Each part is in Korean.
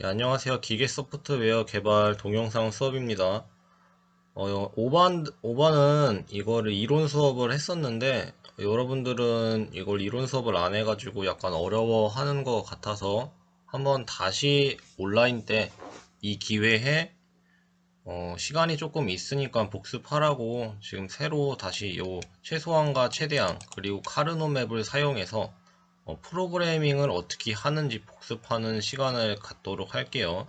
네, 안녕하세요. 기계 소프트웨어 개발 동영상 수업입니다. 5반은 이거를 이론 수업을 했었는데, 여러분들은 이걸 이론 수업을 안 해가지고 약간 어려워하는 것 같아서 한번 다시 온라인 때 이 기회에 시간이 조금 있으니까 복습하라고 지금 새로 다시 요 최소한과 최대한 그리고 카르노 맵을 사용해서 프로그래밍을 어떻게 하는지 복습하는 시간을 갖도록 할게요.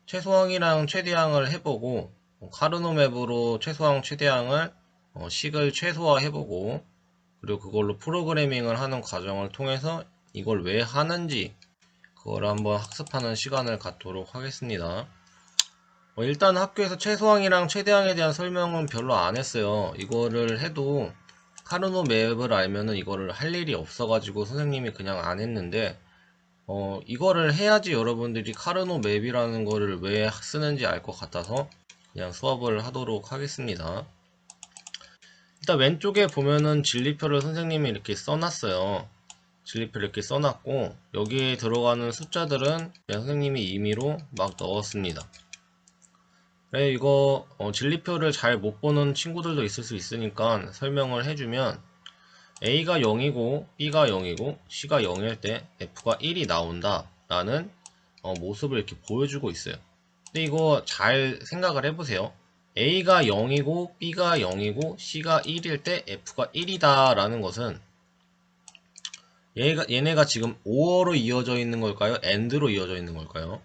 최소항이랑 최대항을 해보고 카르노 맵으로 최소항 최대항을 식을 최소화해보고 그리고 그걸로 프로그래밍을 하는 과정을 통해서 이걸 왜 하는지 그걸 한번 학습하는 시간을 갖도록 하겠습니다. 일단 학교에서 최소항이랑 최대항에 대한 설명은 별로 안 했어요. 이거를 해도 카르노 맵을 알면은 이거를 할 일이 없어가지고 선생님이 그냥 안 했는데 이거를 해야지 여러분들이 카르노 맵이라는 거를 왜 쓰는지 알 것 같아서 그냥 수업을 하도록 하겠습니다. 일단 왼쪽에 보면은 진리표를 선생님이 이렇게 써놨어요. 진리표 이렇게 써놨고 여기에 들어가는 숫자들은 그냥 선생님이 임의로 막 넣었습니다. 그래 이거 진리표를 잘 못 보는 친구들도 있을 수 있으니까 설명을 해주면 A가 0이고 B가 0이고 C가 0일 때 F가 1이 나온다 라는 모습을 이렇게 보여주고 있어요. 근데 이거 잘 생각을 해보세요. A가 0이고 B가 0이고 C가 1일 때 F가 1이다 라는 것은 얘네가 지금 OR로 이어져 있는 걸까요? AND로 이어져 있는 걸까요?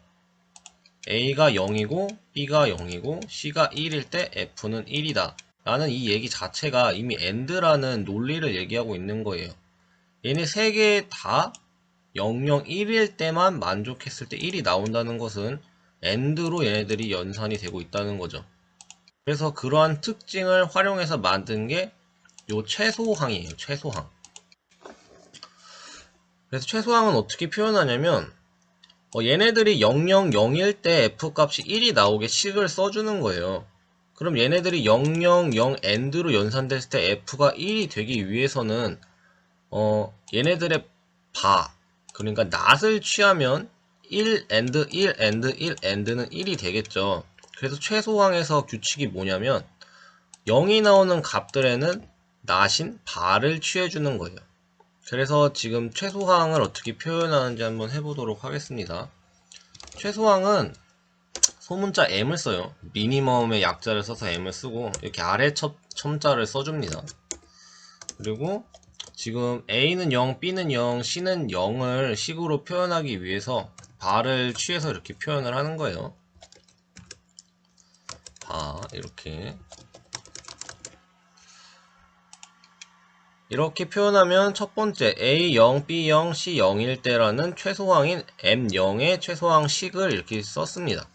A가 0이고 B가 0이고 C가 1일 때 F는 1이다 라는 이 얘기 자체가 이미 AND라는 논리를 얘기하고 있는 거예요. 얘네 세 개 다 001일 때만 만족했을 때 1이 나온다는 것은 AND로 얘네들이 연산이 되고 있다는 거죠. 그래서 그러한 특징을 활용해서 만든 게 요 최소항이에요. 최소항. 그래서 최소항은 어떻게 표현하냐면 얘네들이 000일 때 F값이 1이 나오게 식을 써주는 거예요. 그럼 얘네들이 000 AND로 연산됐을 때 F가 1이 되기 위해서는 얘네들의 그러니까 낫을 취하면 1 AND 1 AND 1 AND는 1이 되겠죠. 그래서 최소항에서 규칙이 뭐냐면 0이 나오는 값들에는 낫인 바를 취해주는 거예요. 그래서 지금 최소항을 어떻게 표현하는지 한번 해보도록 하겠습니다. 최소항은 소문자 m을 써요. 미니멈의 약자를 써서 m을 쓰고 이렇게 아래 첨자를 써줍니다. 그리고 지금 A는 0, B는 0, C는 0을 식으로 표현하기 위해서 바를 취해서 이렇게 표현을 하는 거예요. 이렇게 표현하면 첫 번째 A0, B0, C0일 때라는 최소항인 M0의 최소항식을 이렇게 썼습니다.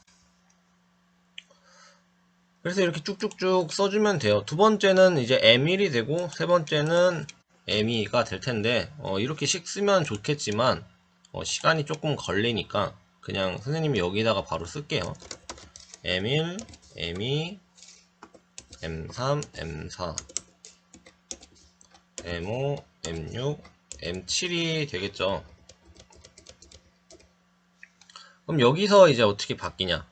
그래서 이렇게 쭉쭉쭉 써주면 돼요. 두 번째는 이제 M1이 되고 세 번째는 M2가 될 텐데 이렇게 식 쓰면 좋겠지만 시간이 조금 걸리니까 그냥 선생님이 여기다가 바로 쓸게요. M1, M2, M3, M4, M5, M6, M7이 되겠죠. 그럼 여기서 이제 어떻게 바뀌냐?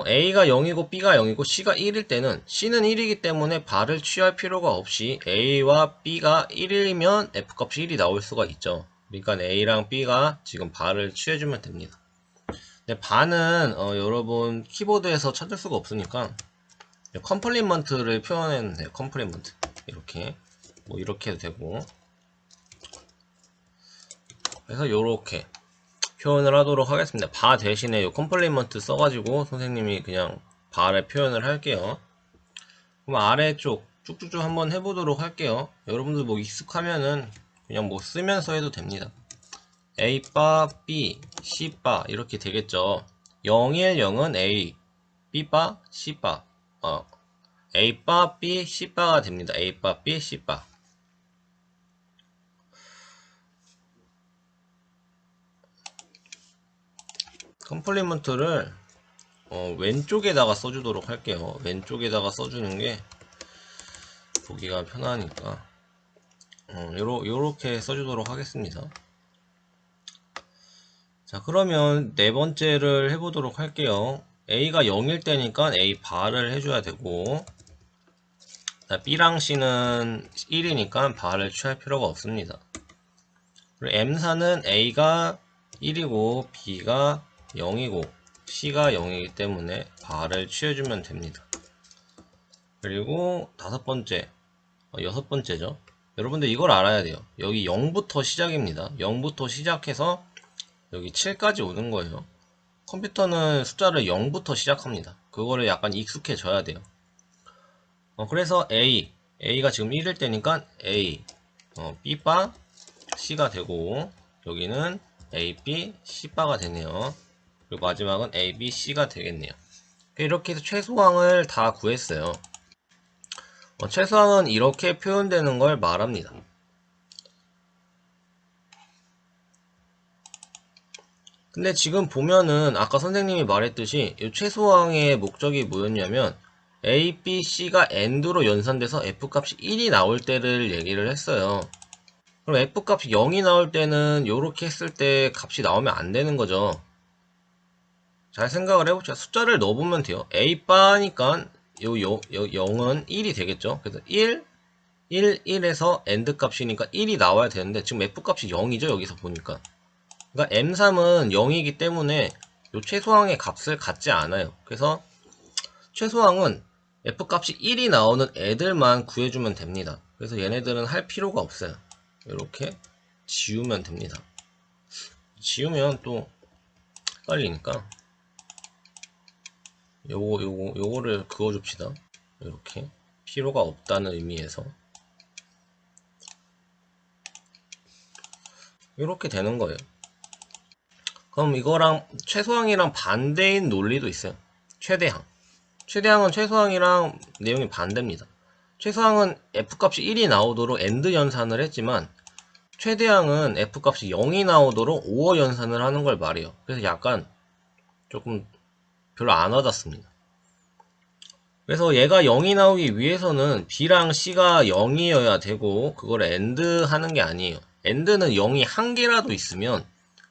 A가 0이고 B가 0이고 C가 1일 때는 C는 1이기 때문에 바를 취할 필요가 없이 A와 B가 1이면 F값이 1이 나올 수가 있죠. 그러니까 A랑 B가 지금 바를 취해주면 됩니다. 근데 바는 여러분 키보드에서 찾을 수가 없으니까 컴플리먼트를 표현해도 돼요. 컴플리먼트 이렇게 뭐 이렇게 해도 되고 그래서 이렇게 표현을 하도록 하겠습니다. 바 대신에 이 컴플리먼트 써가지고 선생님이 그냥 바를 표현을 할게요. 그럼 아래쪽 쭉쭉쭉 한번 해보도록 할게요. 여러분들 뭐 익숙하면은 그냥 뭐 쓰면서 해도 됩니다. A바, B, C바 이렇게 되겠죠. 0일 0은 A, B바, C바 A바, B, C바가 됩니다. A바, B, C바 컴플리먼트를 왼쪽에다가 써주도록 할게요. 왼쪽에다가 써주는 게 보기가 편하니까 요렇게 써주도록 하겠습니다. 자, 그러면 네 번째를 해보도록 할게요. A가 0일 때니까 A bar을 해줘야 되고, B랑 C는 1이니까 bar을 취할 필요가 없습니다. 그리고 M사는 A가 1이고 B가 0이고 C가 0이기 때문에 bar을 취해주면 됩니다. 그리고 다섯 번째, 여섯 번째죠. 여러분들 이걸 알아야 돼요. 여기 0부터 시작입니다. 0부터 시작해서 여기 7까지 오는 거예요. 컴퓨터는 숫자를 0부터 시작합니다. 그거를 약간 익숙해져야 돼요. 그래서 A가 지금 1일 때니까 A, B바, C가 되고, 여기는 A, B, C바가 되네요. 그리고 마지막은 A, B, C가 되겠네요. 이렇게 해서 최소항을 다 구했어요. 최소항은 이렇게 표현되는 걸 말합니다. 근데 지금 보면은 아까 선생님이 말했듯이 이 최소항의 목적이 뭐였냐면 A, B, C가 AND로 연산돼서 F값이 1이 나올 때를 얘기를 했어요. 그럼 F값이 0이 나올 때는 이렇게 했을 때 값이 나오면 안 되는 거죠. 잘 생각을 해보자. 숫자를 넣어보면 돼요. A 바니까 요 0은 1이 되겠죠. 그래서 1, 1에서 AND 값이니까 1이 나와야 되는데 지금 F값이 0이죠. 여기서 보니까. 그러니까 M3은 0이기 때문에 요 최소항의 값을 갖지 않아요. 그래서 최소항은 F값이 1이 나오는 애들만 구해주면 됩니다. 그래서 얘네들은 할 필요가 없어요. 이렇게 지우면 됩니다. 지우면 또 헷갈리니까 요거를 그어줍시다. 이렇게 필요가 없다는 의미에서 이렇게 되는 거예요. 그럼 이거랑 최소항이랑 반대인 논리도 있어요. 최대항. 최대항은 최소항이랑 내용이 반대입니다. 최소항은 F값이 1이 나오도록 AND 연산을 했지만 최대항은 F값이 0이 나오도록 OR 연산을 하는 걸 말해요. 그래서 약간 조금 별로 안 와닿습니다. 그래서 얘가 0이 나오기 위해서는 B랑 C가 0이어야 되고 그걸 AND 하는 게 아니에요. AND는 0이 한 개라도 있으면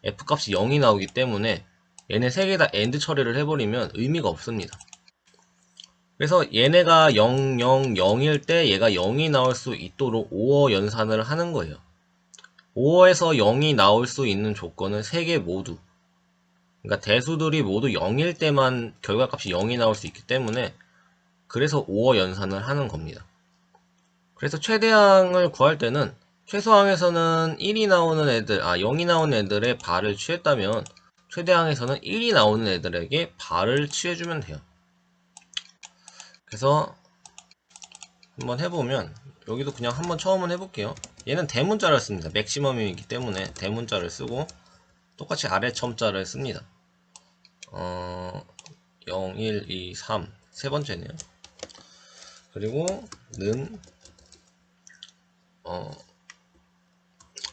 F값이 0이 나오기 때문에 얘네 세 개 다 AND 처리를 해버리면 의미가 없습니다. 그래서 얘네가 0, 0, 0일 때 얘가 0이 나올 수 있도록 OR 연산을 하는 거예요. 5에서 0이 나올 수 있는 조건은 3개 모두. 그러니까 대수들이 모두 0일 때만 결과값이 0이 나올 수 있기 때문에 그래서 5어 연산을 하는 겁니다. 그래서 최대항을 구할 때는 최소항에서는 1이 나오는 애들, 0이 나오는 애들의 bar을 취했다면 최대항에서는 1이 나오는 애들에게 bar을 취해주면 돼요. 그래서 한번 해보면 여기도 그냥 한번 처음은 해볼게요. 얘는 대문자를 씁니다. 맥시멈이기 때문에 대문자를 쓰고 똑같이 아래 첨자를 씁니다. 0, 1, 2, 3 세 번째네요. 그리고 는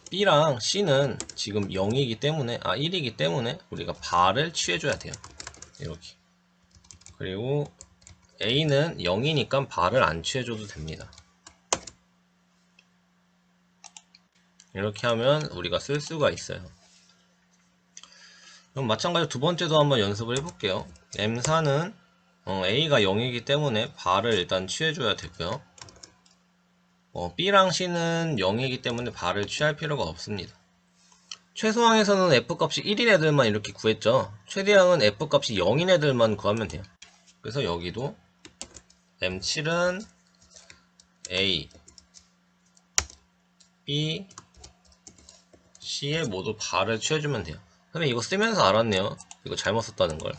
B랑 C는 지금 0이기 때문에 1이기 때문에 우리가 bar을 취해줘야 돼요. 이렇게. 그리고 A는 0이니까 bar을 안 취해줘도 됩니다. 이렇게 하면 우리가 쓸 수가 있어요. 그럼 마찬가지로 두 번째도 한번 연습을 해볼게요. M4는 A가 0이기 때문에 bar을 일단 취해줘야 되고요. B랑 C는 0이기 때문에 bar을 취할 필요가 없습니다. 최소항에서는 F값이 1인 애들만 이렇게 구했죠. 최대항은 F값이 0인 애들만 구하면 돼요. 그래서 여기도 M7은 A, B, C에 모두 bar을 취해주면 돼요. 근데 이거 쓰면서 알았네요. 이거 잘못 썼다는 걸.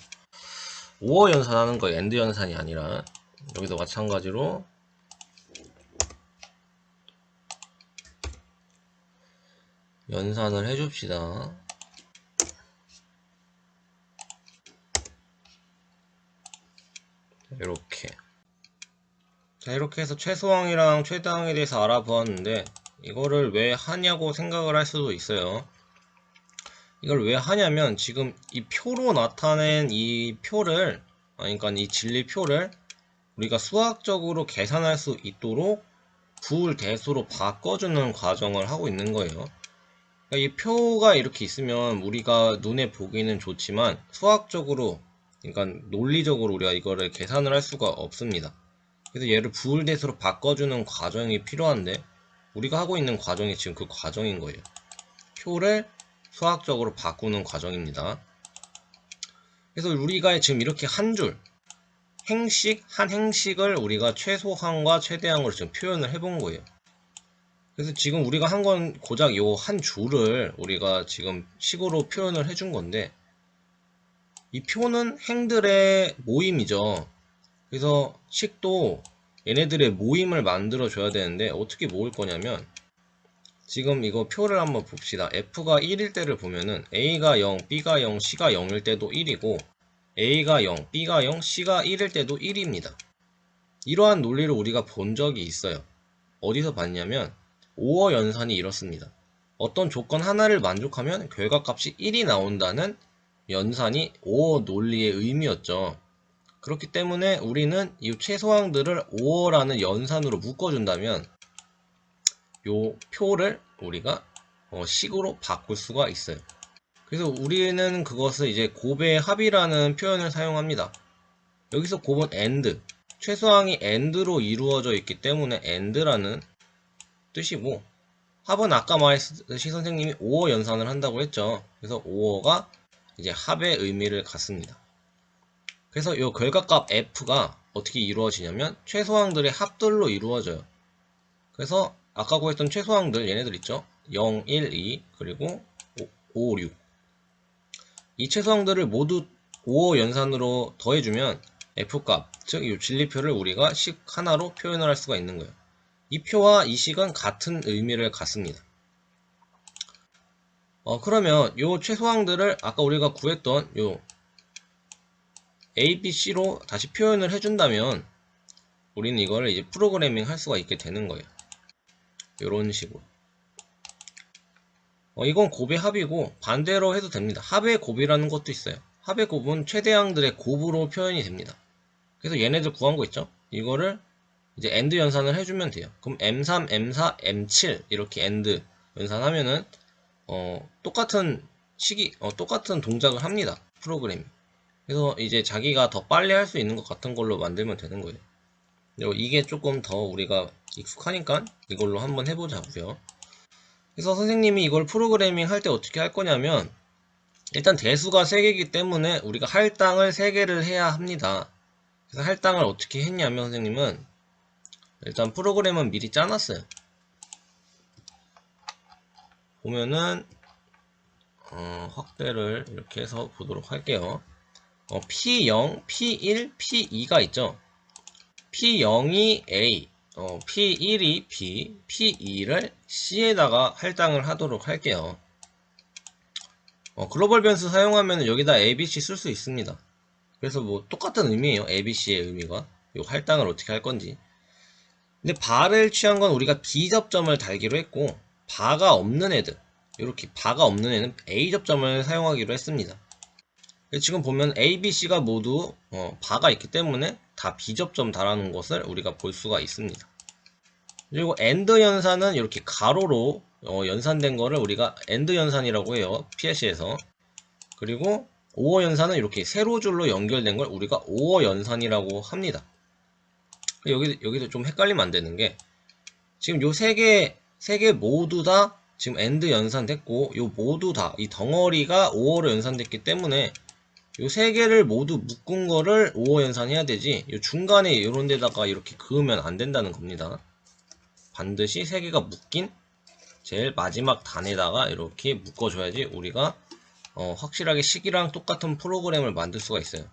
5어 연산하는 거 AND 연산이 아니라 여기도 마찬가지로 연산을 해줍시다. 이렇게. 자, 이렇게 해서 최소항이랑 최대항에 대해서 알아보았는데 이거를 왜 하냐고 생각을 할 수도 있어요. 이걸 왜 하냐면 지금 이 표로 나타낸 이 표를 그러니까 이 진리표를 우리가 수학적으로 계산할 수 있도록 부울 대수로 바꿔주는 과정을 하고 있는 거예요. 그러니까 이 표가 이렇게 있으면 우리가 눈에 보기는 좋지만 수학적으로, 그러니까 논리적으로 우리가 이거를 계산을 할 수가 없습니다. 그래서 얘를 부울댓으로 바꿔주는 과정이 필요한데 우리가 하고 있는 과정이 지금 그 과정인 거예요. 표를 수학적으로 바꾸는 과정입니다. 그래서 우리가 지금 이렇게 한 줄 한 행식을 우리가 최소항과 최대항으로 지금 표현을 해본 거예요. 그래서 지금 우리가 한 건 고작 요 한 줄을 우리가 지금 식으로 표현을 해준 건데, 이 표는 행들의 모임이죠. 그래서 식도 얘네들의 모임을 만들어 줘야 되는데 어떻게 모을 거냐면, 지금 이거 표를 한번 봅시다. F가 1일 때를 보면은 A가 0, B가 0, C가 0일 때도 1이고 A가 0, B가 0, C가 1일 때도 1입니다. 이러한 논리를 우리가 본 적이 있어요. 어디서 봤냐면 5어 연산이 이렇습니다. 어떤 조건 하나를 만족하면 결과값이 1이 나온다는 연산이 5어 논리의 의미였죠. 그렇기 때문에 우리는 이 최소항들을 5어라는 연산으로 묶어준다면 요 표를 우리가 식으로 바꿀 수가 있어요. 그래서 우리는 그것을 이제 곱의 합이라는 표현을 사용합니다. 여기서 곱은 AND, 최소항이 AND로 이루어져 있기 때문에 AND라는 뜻이고, 합은 아까 말했듯이 선생님이 5어 연산을 한다고 했죠. 그래서 5어가 이제 합의 의미를 갖습니다. 그래서 이 결과값 F가 어떻게 이루어지냐면 최소항들의 합들로 이루어져요. 그래서 아까 구했던 최소항들 얘네들 있죠. 0, 1, 2 그리고 5, 6. 이 최소항들을 모두 5어 연산으로 더해주면 F값, 즉 이 진리표를 우리가 식 하나로 표현을 할 수가 있는 거예요. 이 표와 이 식은 같은 의미를 갖습니다. 그러면 요 최소항들을 아까 우리가 구했던 요 A, B, C로 다시 표현을 해준다면 우리는 이걸 이제 프로그래밍 할 수가 있게 되는 거예요. 이런 식으로. 이건 곱의 합이고 반대로 해도 됩니다. 합의 곱이라는 것도 있어요. 합의 곱은 최대항들의 곱으로 표현이 됩니다. 그래서 얘네들 구한 거 있죠? 이거를 이제 AND 연산을 해주면 돼요. 그럼 M3, M4, M7 이렇게 AND 연산하면은 똑같은 똑같은 동작을 합니다. 프로그램이. 그래서 이제 자기가 더 빨리 할 수 있는 것 같은 걸로 만들면 되는 거예요. 그리고 이게 조금 더 우리가 익숙하니까 이걸로 한번 해보자고요. 그래서 선생님이 이걸 프로그래밍 할 때 어떻게 할 거냐면, 일단 대수가 3개이기 때문에 우리가 할당을 3개를 해야 합니다. 그래서 할당을 어떻게 했냐면 선생님은 일단 프로그램은 미리 짜놨어요. 보면은 확대를 이렇게 해서 보도록 할게요. P0, P1, P2가 있죠. P0이 A, P1이 B, P2를 C에다가 할당을 하도록 할게요. 글로벌 변수 사용하면 여기다 ABC 쓸 수 있습니다. 그래서 뭐 똑같은 의미예요. ABC의 의미가. 요 할당을 어떻게 할 건지. 근데 바를 취한 건 우리가 B 접점을 달기로 했고, 바가 없는 애들, 이렇게 바가 없는 애는 A 접점을 사용하기로 했습니다. 지금 보면 A, B, C가 모두 바가 있기 때문에 다 B 접점 달아놓은 것을 우리가 볼 수가 있습니다. 그리고 AND 연산은 이렇게 가로로 연산된 거를 우리가 AND 연산이라고 해요. PLC에서. 그리고 5어 연산은 이렇게 세로줄로 연결된 걸 우리가 5어 연산이라고 합니다. 여기서 좀 헷갈리면 안 되는 게, 지금 요 세 개 모두 다 지금 AND 연산됐고, 요 모두 다 이 덩어리가 5어로 연산됐기 때문에 요 세 개를 모두 묶은 거를 5어 연산해야 되지, 요 중간에 이런 데다가 이렇게 그으면 안 된다는 겁니다. 반드시 세 개가 묶인 제일 마지막 단에다가 이렇게 묶어줘야지 우리가 확실하게 식이랑 똑같은 프로그램을 만들 수가 있어요.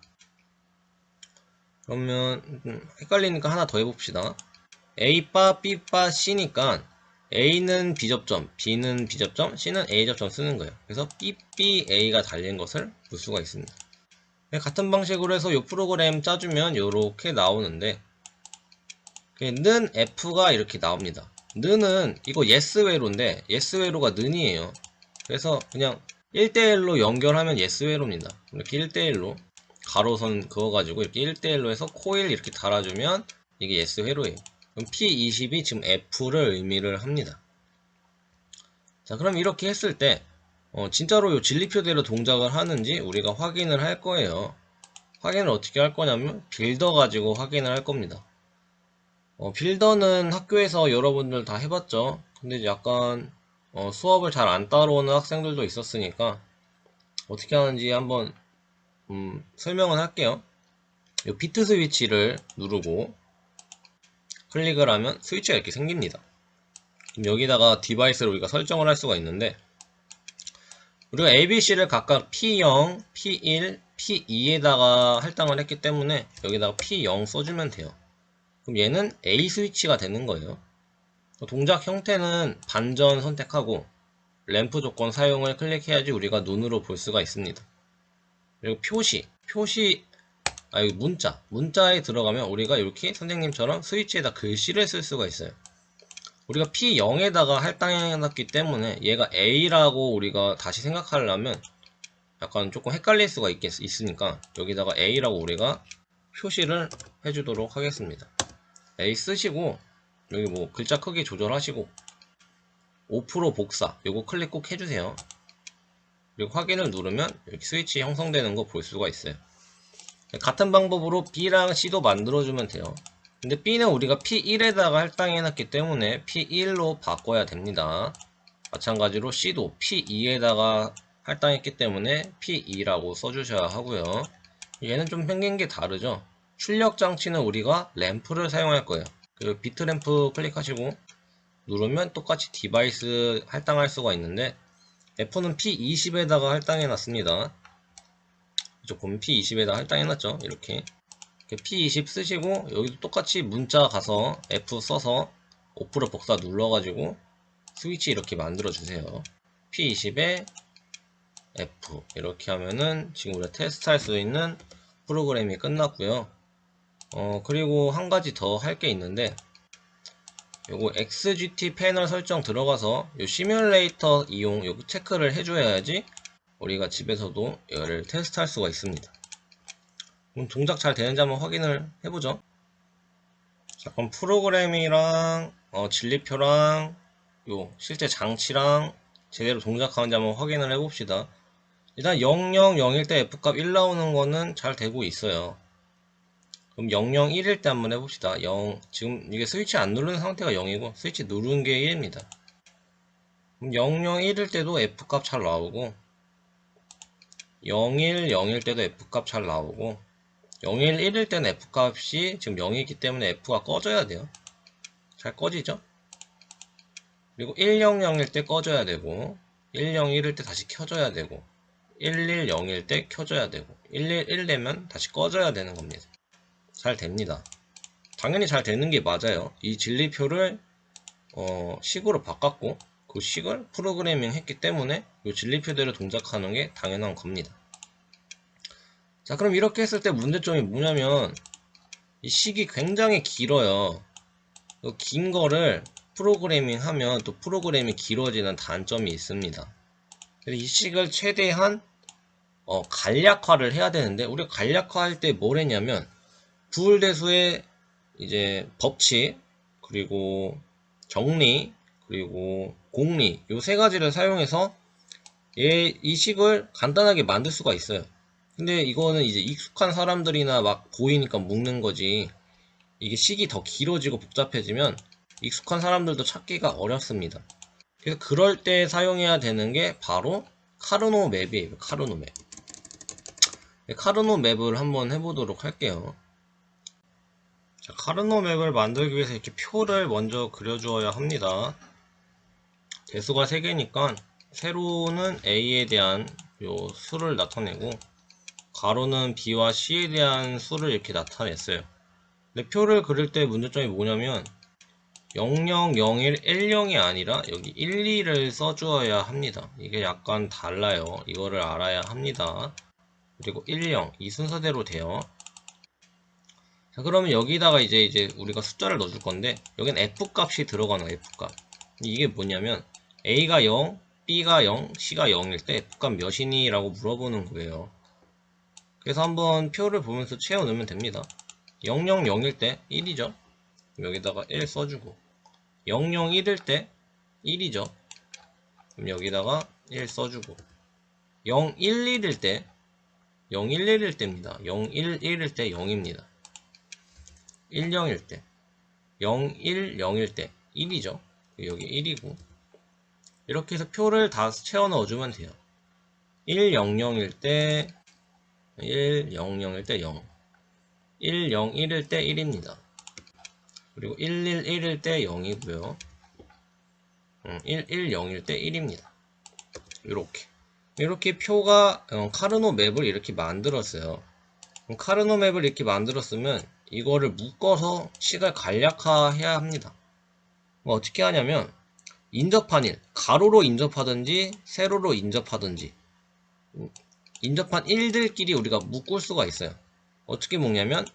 그러면 헷갈리니까 하나 더 해봅시다. A바, B바, C니까 A는 B접점, B는 B접점, C는 A접점 쓰는 거예요. 그래서 BBA가 달린 것을 볼 수가 있습니다. 같은 방식으로 해서 이 프로그램 짜주면 이렇게 나오는데, 는 F가 이렇게 나옵니다. 는은 이거 예스외로인데 예스외로가 는이에요. 그래서 그냥 1대1로 연결하면 예스외로입니다. 이렇게 1대1로 가로선 그어가지고 이렇게 1대1로 해서 코일 이렇게 달아주면 이게 예스회로예요. 그럼 P20이 지금 F를 의미를 합니다. 자, 그럼 이렇게 했을 때 진짜로 이 진리표대로 동작을 하는지 우리가 확인을 할 거예요. 확인을 어떻게 할 거냐면 빌더 가지고 확인을 할 겁니다. 빌더는 학교에서 여러분들 다 해봤죠. 근데 이제 약간 수업을 잘 안 따라오는 학생들도 있었으니까 어떻게 하는지 한번 설명을 할게요. 이 비트 스위치를 누르고 클릭을 하면 스위치가 이렇게 생깁니다. 그럼 여기다가 디바이스를 우리가 설정을 할 수가 있는데, 우리가 ABC를 각각 P0, P1, P2에다가 할당을 했기 때문에 여기다가 P0 써주면 돼요. 그럼 얘는 A 스위치가 되는 거예요. 동작 형태는 반전 선택하고 램프 조건 사용을 클릭해야지 우리가 눈으로 볼 수가 있습니다. 그리고 문자에 들어가면 우리가 이렇게 선생님처럼 스위치에다 글씨를 쓸 수가 있어요. 우리가 P0에다가 할당해놨기 때문에 얘가 A라고 우리가 다시 생각하려면 약간 조금 헷갈릴 수가 있으니까 여기다가 A라고 우리가 표시를 해주도록 하겠습니다. A 쓰시고 여기 뭐 글자 크기 조절하시고 5% 복사 요거 클릭 꼭 해주세요. 그리고 확인을 누르면 이렇게 스위치 형성되는 거 볼 수가 있어요. 같은 방법으로 B랑 C도 만들어주면 돼요. 근데 B는 우리가 P1에다가 할당해놨기 때문에 P1로 바꿔야 됩니다. 마찬가지로 C도 P2에다가 할당했기 때문에 P2라고 써주셔야 하고요. 얘는 좀 생긴 게 다르죠. 출력 장치는 우리가 램프를 사용할 거예요. 그리고 비트 램프 클릭하시고 누르면 똑같이 디바이스 할당할 수가 있는데 F는 P20에다가 할당해 놨습니다. 이쪽 보면 P20에다가 할당해 놨죠. 이렇게 P20 쓰시고 여기도 똑같이 문자 가서 F 써서 5% 복사 눌러가지고 스위치 이렇게 만들어 주세요. P20에 F 이렇게 하면은 지금 우리가 테스트 할 수 있는 프로그램이 끝났고요. 그리고 한 가지 더 할 게 있는데 요거 XGT 패널 설정 들어가서 요 시뮬레이터 이용 요거 체크를 해줘야지 우리가 집에서도 얘를 테스트 할 수가 있습니다. 그럼 동작 잘 되는지 한번 확인을 해보죠. 자, 그럼 프로그램이랑 진리표랑 요 실제 장치랑 제대로 동작하는지 한번 확인을 해봅시다. 일단 0001일 때 F값 1 나오는 거는 잘 되고 있어요. 그럼 001일 때 한번 해봅시다. 지금 이게 스위치 안 누르는 상태가 0이고 스위치 누른 게 1입니다. 그럼 001일 때도 F값 잘 나오고 01일 때도 F값 잘 나오고 011일 때는 F값이 지금 0이기 때문에 F가 꺼져야 돼요. 잘 꺼지죠? 그리고 100일 때 꺼져야 되고 101일 때 다시 켜져야 되고 110일 때 켜져야 되고 111 되면 다시 꺼져야 되는 겁니다. 잘 됩니다. 당연히 잘 되는 게 맞아요. 이 진리표를 식으로 바꿨고 그 식을 프로그래밍 했기 때문에 이 진리표대로 동작하는 게 당연한 겁니다. 자, 그럼 이렇게 했을 때 문제점이 뭐냐면 이 식이 굉장히 길어요. 긴 거를 프로그래밍 하면 또 프로그램이 길어지는 단점이 있습니다. 그래서 이 식을 최대한 간략화를 해야 되는데 우리가 간략화할 때 뭘 했냐면 부울대수의 이제 법칙 그리고 정리 그리고 공리 요 세 가지를 사용해서 이 식을 간단하게 만들 수가 있어요. 근데 이거는 이제 익숙한 사람들이나 막 보이니까 묶는 거지 이게 식이 더 길어지고 복잡해지면 익숙한 사람들도 찾기가 어렵습니다. 그래서 그럴 때 사용해야 되는 게 바로 카르노 맵이에요. 카르노 맵. 카르노 맵을 한번 해보도록 할게요. 자, 카르노 맵을 만들기 위해서 이렇게 표를 먼저 그려주어야 합니다. 대수가 3개니까 세로는 A에 대한 요 수를 나타내고 가로는 B와 C에 대한 수를 이렇게 나타냈어요. 근데 표를 그릴 때 문제점이 뭐냐면 0001 10이 아니라 여기 12를 써주어야 합니다. 이게 약간 달라요. 이거를 알아야 합니다. 그리고 10 이 순서대로 돼요. 자, 그러면 여기다가 이제 우리가 숫자를 넣어줄 건데 여긴 F 값이 들어가는 F 값. 이게 뭐냐면 A가 0, B가 0, C가 0일 때 F 값 몇이니? 라고 물어보는 거예요. 그래서 한번 표를 보면서 채워 넣으면 됩니다. 000일 때 1이죠. 여기다가 1 써주고 001일 때 1이죠. 그럼 여기다가 1 써주고 0, 1, 1일 때 0, 1, 1일 때입니다. 0, 1, 1일 때 0입니다. 1, 0일 때 0, 1, 0일 때 1이죠. 여기 1이고 이렇게 해서 표를 다 채워 넣어주면 돼요. 1, 0, 0일 때 1, 0, 0일 때 0 1, 0, 1일 때 1입니다. 그리고 1, 1, 1일 때 0이고요. 1, 1, 0일 때 1입니다. 이렇게 표가 카르노 맵을 이렇게 만들었어요. 카르노 맵을 이렇게 만들었으면 이거를 묶어서 식을 간략화해야 합니다. 어떻게 하냐면 인접한 일, 가로로 인접하든지 세로로 인접하든지 인접한 1들끼리 우리가 묶을 수가 있어요. 어떻게 묶냐면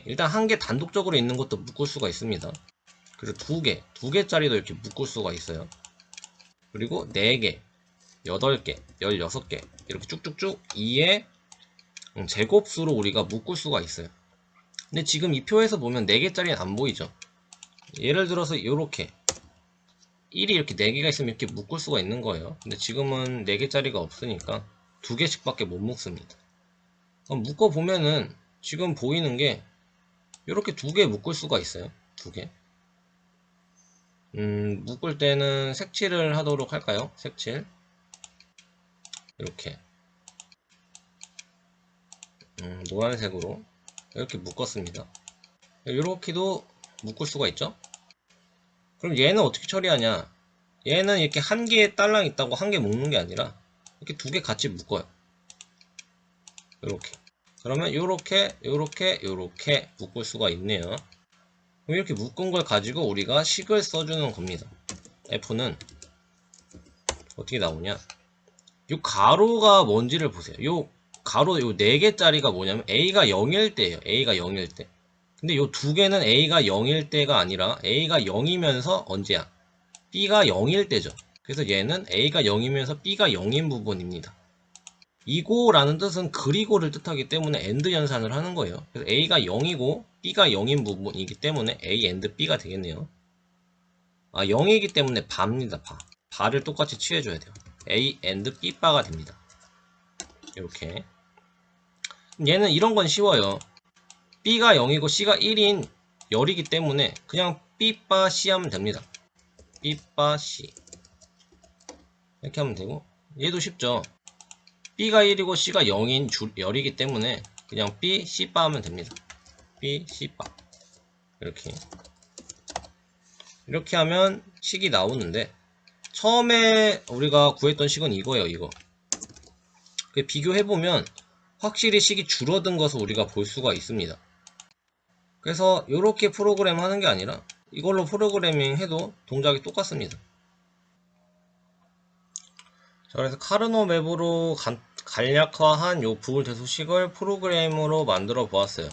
일단 한 개 단독적으로 있는 것도 묶을 수가 있습니다. 그리고 두 개짜리도 이렇게 묶을 수가 있어요. 그리고 4개, 8개, 16개 이렇게 쭉쭉쭉 2의 제곱수로 우리가 묶을 수가 있어요. 근데 지금 이 표에서 보면 4개짜리는 안 보이죠. 예를 들어서 이렇게 1이 이렇게 4개가 있으면 이렇게 묶을 수가 있는 거예요. 근데 지금은 4개짜리가 없으니까 2개씩 밖에 못 묶습니다. 그럼 묶어보면은 지금 보이는 게 이렇게 2개 묶을 수가 있어요. 2개. 묶을 때는 색칠을 하도록 할까요? 색칠. 이렇게. 노란색으로 이렇게 묶었습니다. 이렇게도 묶을 수가 있죠. 그럼 얘는 어떻게 처리하냐? 얘는 이렇게 한 개에 딸랑 있다고 한 개 묶는 게 아니라 이렇게 2개 같이 묶어요. 이렇게. 그러면 요렇게 묶을 수가 있네요. 그럼 이렇게 묶은 걸 가지고 우리가 식을 써주는 겁니다. F는 어떻게 나오냐? 요 가로가 뭔지를 보세요. 요 가로 요 4개짜리가 뭐냐면 A가 0일 때예요. A가 0일 때. 근데 요 2개는 A가 0일 때가 아니라 A가 0이면서 언제야? B가 0일 때죠. 그래서 얘는 A가 0이면서 B가 0인 부분입니다. 이고라는 뜻은 그리고를 뜻하기 때문에 AND 연산을 하는 거예요. 그래서 A가 0이고 B가 0인 부분이기 때문에 A AND B가 되겠네요. 0이기 때문에 바입니다. 바를 똑같이 취해줘야 돼요. A AND B 바가 됩니다. 이렇게. 얘는 이런 건 쉬워요. B가 0이고 C가 1인 열이기 때문에 그냥 B 바 C 하면 됩니다. B 바 C 이렇게 하면 되고, 얘도 쉽죠. B가 1이고 C가 0인 열이기 때문에 그냥 B, C 바 하면 됩니다. B, C 바. 이렇게 하면 식이 나오는데, 처음에 우리가 구했던 식은 이거예요. 이거 비교해보면 확실히 식이 줄어든 것을 우리가 볼 수가 있습니다. 그래서 이렇게 프로그램 하는 게 아니라 이걸로 프로그래밍 해도 동작이 똑같습니다. 자, 그래서 카르노 맵으로 간략화한 요 부글 대소식을 프로그램으로 만들어 보았어요.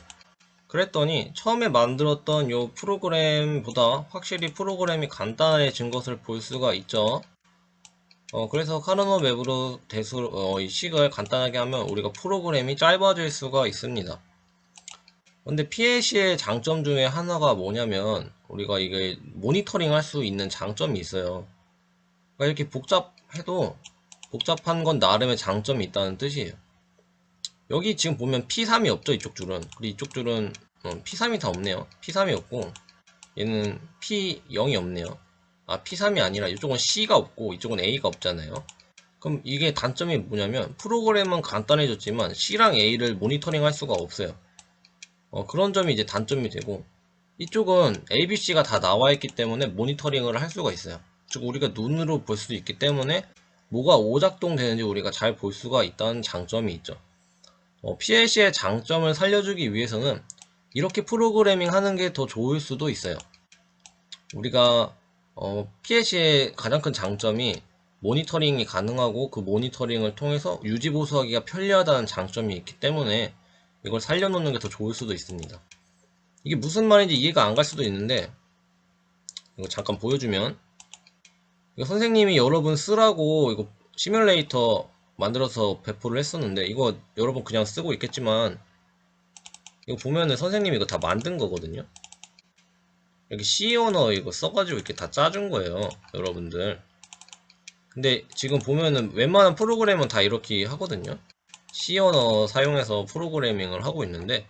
그랬더니 처음에 만들었던 요 프로그램보다 확실히 프로그램이 간단해진 것을 볼 수가 있죠. 그래서 카르노 맵으로 이 식을 간단하게 하면 우리가 프로그램이 짧아질 수가 있습니다. 근데 PLC의 장점 중에 하나가 뭐냐면 우리가 이게 모니터링 할 수 있는 장점이 있어요. 그러니까 이렇게 복잡해도 복잡한 건 나름의 장점이 있다는 뜻이에요. 여기 지금 보면 P3이 없죠. 이쪽 줄은. 그리고 이쪽 줄은 P3이 다 없네요. P3이 없고 얘는 P0이 없네요. P3이 아니라 이쪽은 C가 없고 이쪽은 A가 없잖아요. 그럼 이게 단점이 뭐냐면 프로그램은 간단해졌지만 C랑 A를 모니터링 할 수가 없어요. 그런 점이 이제 단점이 되고, 이쪽은 ABC가 다 나와 있기 때문에 모니터링을 할 수가 있어요. 즉 우리가 눈으로 볼 수 있기 때문에 뭐가 오작동 되는지 우리가 잘 볼 수가 있다는 장점이 있죠. PLC의 장점을 살려주기 위해서는 이렇게 프로그래밍 하는 게 더 좋을 수도 있어요. 우리가 PLC의 가장 큰 장점이 모니터링이 가능하고 그 모니터링을 통해서 유지보수하기가 편리하다는 장점이 있기 때문에 이걸 살려놓는 게 더 좋을 수도 있습니다. 이게 무슨 말인지 이해가 안 갈 수도 있는데, 이거 잠깐 보여주면, 이거 선생님이 여러분 쓰라고 이거 시뮬레이터 만들어서 배포를 했었는데, 이거 여러분 그냥 쓰고 있겠지만, 이거 보면은 선생님이 이거 다 만든 거거든요. 여기 C 언어 이거 써가지고 이렇게 다 짜준 거예요, 여러분들. 근데 지금 보면은 웬만한 프로그램은 다 이렇게 하거든요. C 언어 사용해서 프로그래밍을 하고 있는데,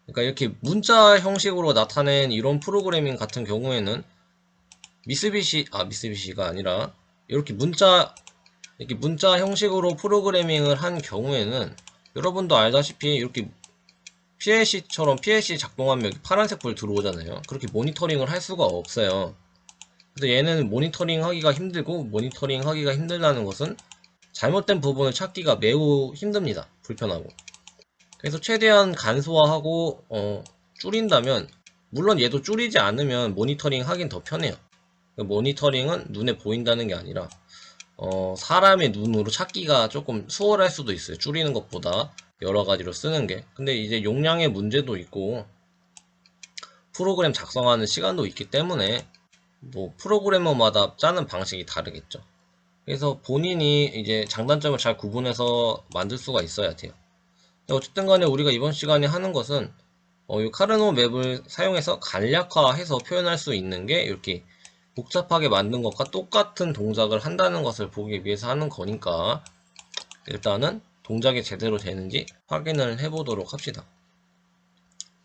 그러니까 이렇게 문자 형식으로 나타낸 이런 프로그래밍 같은 경우에는 미쓰비시가 아니라 이렇게 문자 형식으로 프로그래밍을 한 경우에는 여러분도 알다시피 이렇게 PLC 작동하면 여기 파란색 불 들어오잖아요. 그렇게 모니터링을 할 수가 없어요. 그래서 얘는 모니터링 하기가 힘들고, 모니터링 하기가 힘들다는 것은 잘못된 부분을 찾기가 매우 힘듭니다. 불편하고. 그래서 최대한 간소화하고 줄인다면, 물론 얘도 줄이지 않으면 모니터링 하긴 더 편해요. 모니터링은 눈에 보인다는 게 아니라 사람의 눈으로 찾기가 조금 수월할 수도 있어요. 줄이는 것보다 여러 가지로 쓰는 게. 근데 이제 용량의 문제도 있고 프로그램 작성하는 시간도 있기 때문에 뭐 프로그래머마다 짜는 방식이 다르겠죠. 그래서 본인이 이제 장단점을 잘 구분해서 만들 수가 있어야 돼요. 어쨌든 간에 우리가 이번 시간에 하는 것은 이 카르노 맵을 사용해서 간략화해서 표현할 수 있는 게 이렇게 복잡하게 만든 것과 똑같은 동작을 한다는 것을 보기 위해서 하는 거니까 일단은 동작이 제대로 되는지 확인을 해보도록 합시다.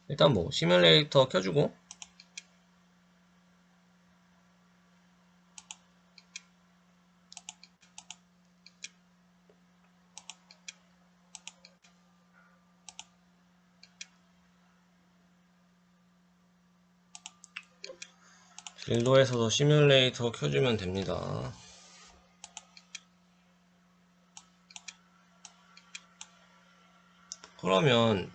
일단 뭐 시뮬레이터 켜주고 딜도에서도 시뮬레이터 켜주면 됩니다. 그러면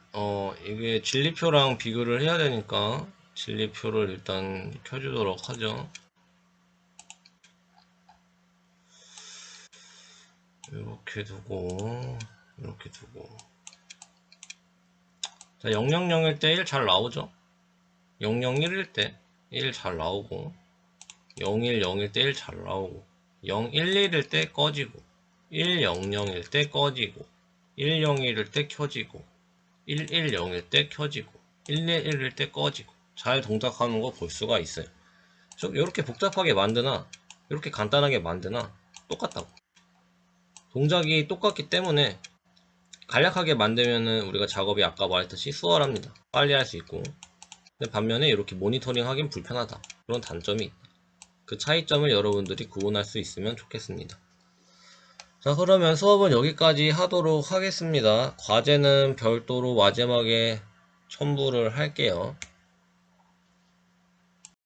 이게 진리표랑 비교를 해야 되니까 진리표를 일단 켜주도록 하죠. 이렇게 두고 이렇게 두고 자 000일 때 1 잘 나오죠. 001일 때 1 잘 나오고 010일 때 1 잘 나오고 011일 때 꺼지고 100일 때 꺼지고 101일 때 켜지고 110일 때 켜지고 111일 때 꺼지고 잘 동작하는 거 볼 수가 있어요. 이렇게 복잡하게 만드나 이렇게 간단하게 만드나 똑같다고. 동작이 똑같기 때문에 간략하게 만들면은 우리가 작업이 아까 말했듯이 수월합니다. 빨리 할 수 있고. 근데 반면에 이렇게 모니터링 하긴 불편하다. 그런 단점이 있다. 그 차이점을 여러분들이 구분할 수 있으면 좋겠습니다. 자, 그러면 수업은 여기까지 하도록 하겠습니다. 과제는 별도로 마지막에 첨부를 할게요.